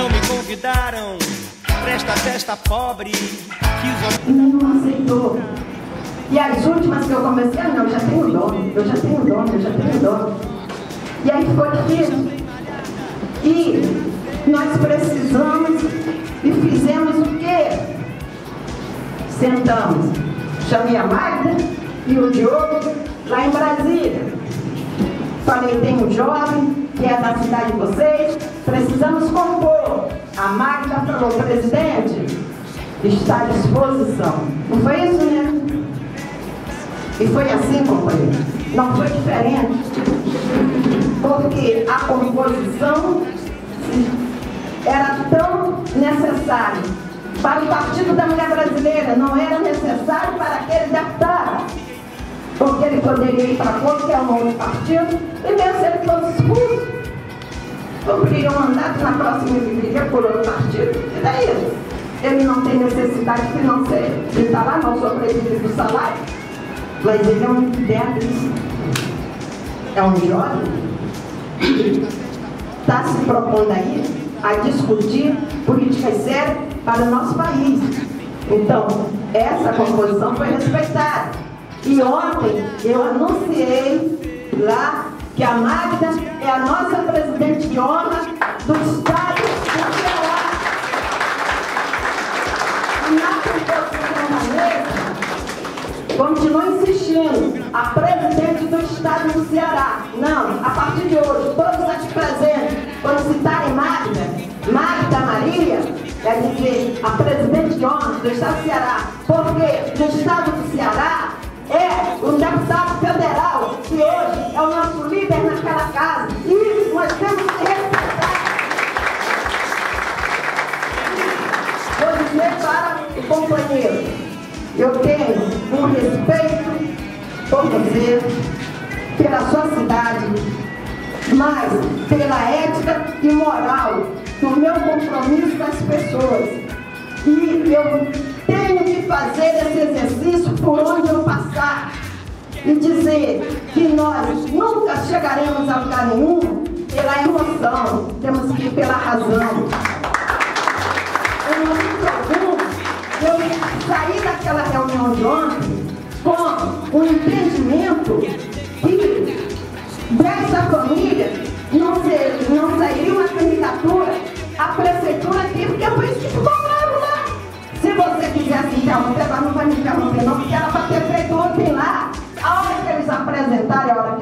não me convidaram pra esta festa pobre que os... Não aceitou. E as últimas que eu comecei, não, eu já tenho dono. E aí foi difícil. E nós precisamos e fizemos o quê? Sentamos. Chamei a Magda e o Diogo lá em Brasília. Falei, tem um jovem que é da cidade de vocês, precisamos compor. A Magda falou, presidente, está à disposição. Não foi isso, né? E foi assim, companheiro. Não foi diferente. Porque a composição era tão necessária para o Partido da Mulher Brasileira, não era necessário para aquele deputado. Porque ele poderia ir para qualquer outro partido, e mesmo se ele fosse expulso, cumpriria um mandato na próxima viria por outro partido. E daí? Ele não tem necessidade financeira. Ele está lá, não sobrevive do salário, mas ele é um dentro. É um jovem que está se propondo aí a discutir políticas sérias para o nosso país. Então, essa composição foi respeitada. E ontem eu anunciei lá que a Magda é a nossa presidente de honra do Estado do Ceará. E na composição da mesa, continuo insistindo, a presidente do Estado do Ceará. Não, a partir de hoje, todos aqui presentes, quando citarem Magda Maria, é dizer a presidente de honra do Estado do Ceará, porque no Estado do Ceará é o deputado federal que hoje é o nosso líder naquela casa. E isso nós temos que respeitar. Vou dizer para o companheiro, eu tenho um respeito por você, pela sua cidade, mas pela ética e moral do meu compromisso com as pessoas. E eu tenho que fazer esse exercício por onde eu passar e dizer que nós nunca chegaremos a lugar nenhum pela emoção, temos que ir pela razão. Em momento algum, eu saí daquela reunião de ontem com o entendimento que dessa família não sairia uma candidatura à prefeitura aqui, porque foi isso que cobraram lá. Se você quisesse interromper, ela não vai me interromper não, porque ela vai ter feito ontem lá. A hora que eles apresentarem, a hora